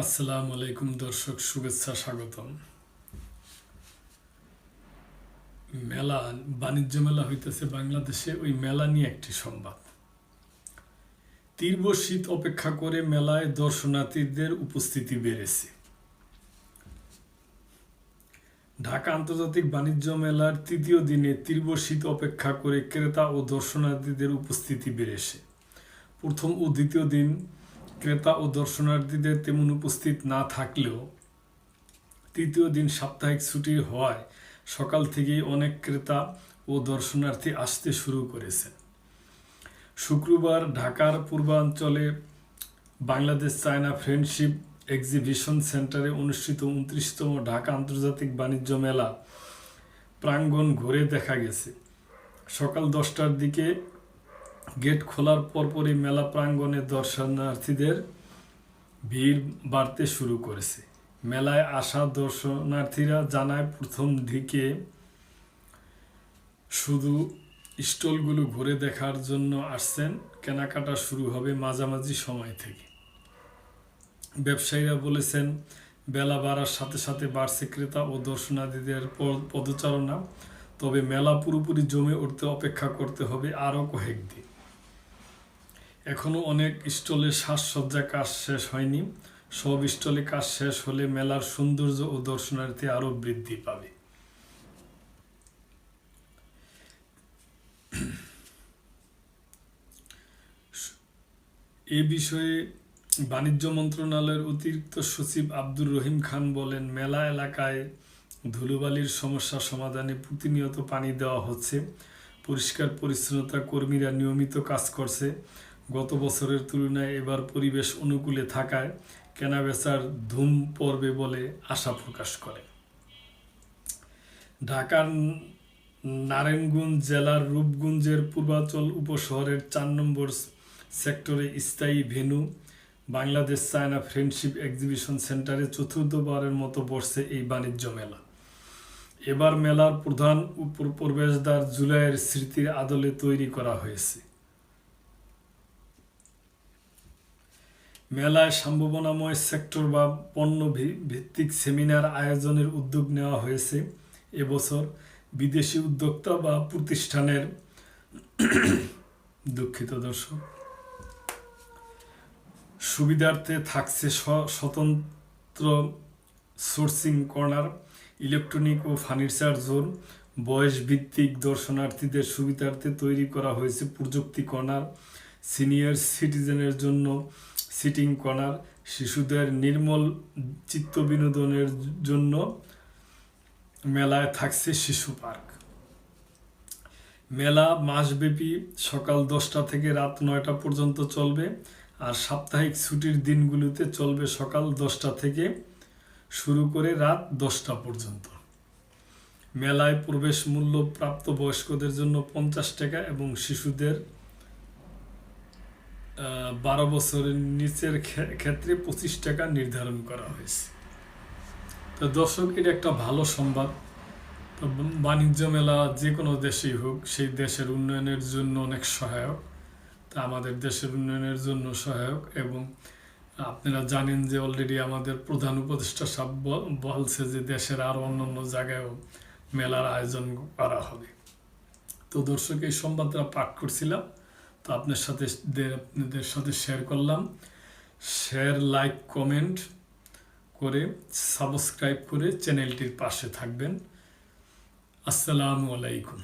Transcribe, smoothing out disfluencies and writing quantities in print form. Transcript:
আসসালামু আলাইকুম দর্শক, শুভেচ্ছা, স্বাগতম। মেলা, বাণিজ্য মেলা হইতেছে বাংলাদেশে। ওই মেলা নিয়ে একটি সংবাদ। তীব্র শীত অপেক্ষা করে মেলায় দর্শনার্থীদের উপস্থিতি বেড়েছে। ঢাকা আন্তর্জাতিক বাণিজ্য মেলার তৃতীয় দিনে তীব্র শীত অপেক্ষা করে ক্রেতা ও দর্শনার্থীদের উপস্থিতি বেড়েছে। প্রথম ও দ্বিতীয় দিন ক্রেতা ও দর্শনার্থীদের তেমন উপস্থিত না থাকলেও তৃতীয় দিন সাপ্তাহিক ছুটি হওয়ায় সকাল থেকেই অনেক ক্রেতা ও দর্শনার্থী আসতে শুরু করেছেন। শুক্রবার ঢাকার পূর্বাঞ্চলে বাংলাদেশ চায়না ফ্রেন্ডশিপ এক্সিবিশন সেন্টারে অনুষ্ঠিত 29তম ঢাকা আন্তর্জাতিক বাণিজ্য মেলা প্রাঙ্গণ ঘুরে দেখা গেছে। সকাল 10টার দিকে গেট খোলার পরপরই মেলা প্রাঙ্গণে দর্শনার্থীদের ভিড় বাড়তে শুরু করেছে। মেলায় আসা দর্শনার্থীরা জানায়, প্রথম দিকে শুধু স্টলগুলো ঘুরে দেখার জন্য আসছেন, কেনাকাটা শুরু হবে মাঝামাঝি সময় থেকে। ব্যবসায়ীরা বলেছেন, বেলা বাড়ার সাথে সাথে বাড়ছে ক্রেতা ও দর্শনার্থীদের পদচারণা। তবে মেলা পুরোপুরি জমে উঠতে অপেক্ষা করতে হবে আরও কয়েকদিন। এখনও অনেক স্টলে সাজসজ্জা কাজ শেষ হয়নি। সব স্টলে কাজ শেষ হলে মেলার সৌন্দর্য ও দর্শনার্থী আরও বৃদ্ধি পাবে। এ বিষয়ে বাণিজ্য মন্ত্রণালয়ের অতিরিক্ত সচিব আব্দুর রহিম খান বলেন, মেলা এলাকায় ধুলোবালির সমস্যা সমাধানে প্রতিনিয়ত পানি দেওয়া হচ্ছে। পরিষ্কার পরিচ্ছন্নতা কর্মীরা নিয়মিত কাজ করছে। গত বছরের তুলনায় এবার পরিবেশ অনুকূলে থাকায় কেনাবেচার ধুম পড়বে বলে আশা প্রকাশ করে। ঢাকার নারায়ণগঞ্জ জেলার রূপগঞ্জের পূর্বাঞ্চল উপশহরের 4 নম্বর সেক্টরে স্থায়ী venue Bangladesh China friendship exhibition সেন্টারে চতুর্থবারের মতো বসছে এই বাণিজ্য মেলা। এবার মেলার প্রধান প্রবেশদ্বার জুলাইয়ের স্মৃতির আদলে তৈরি করা হয়েছে। মেলায় সম্ভাবনাময় সেক্টর বা পণ্য ভিত্তিক সেমিনার আয়োজনের উদ্যোগ নেওয়া হয়েছে। এবছর বিদেশি উদ্যোক্তা বা প্রতিষ্ঠানের সুবিধার্থে থাকছে স্বতন্ত্র সোর্সিং কর্নার, ইলেকট্রনিক ও ফার্নিচার জোন। বয়সভিত্তিক দর্শনার্থীদের সুবিধার্থে তৈরি করা হয়েছে প্রযুক্তি কর্নার, সিনিয়র সিটিজেনের জন্য সিটিং কর্নার, শিশুদের নির্মল চিত্তবিনোদনের জন্য মেলায় থাকছে শিশু পার্ক। মেলা মাসব্যাপী সকাল 10টা থেকে রাত 9টা পর্যন্ত চলবে, আর সাপ্তাহিক ছুটির দিনগুলোতে চলবে সকাল 10টা থেকে শুরু করে রাত 10টা পর্যন্ত। মেলায় প্রবেশ মূল্য প্রাপ্তবয়স্কদের জন্য 50 টাকা এবং শিশুদের 12 বছরের নিচের ক্ষেত্রে 25 টাকা নির্ধারণ করা হয়েছে। তো দর্শক, এটা একটা ভালো সংবাদ। তো বাণিজ্য মেলা যে কোনো দেশেই হোক, সেই দেশের উন্নয়নের জন্য অনেক সহায়ক। তা আমাদের দেশের উন্নয়নের জন্য সহায়ক। এবং আপনারা জানেন যে অলরেডি আমাদের প্রধান উপদেষ্টা সাহেব বলছে যে দেশের আরও অন্যান্য জায়গায়ও মেলার আয়োজন করা হবে। তো দর্শক, এই সংবাদটা পাঠ করছিলাম, তো আপনাদের সাথে শেয়ার করলাম। শেয়ার, লাইক, কমেন্ট করে সাবস্ক্রাইব করে চ্যানেলটির পাশে থাকবেন। আসসালামু আলাইকুম।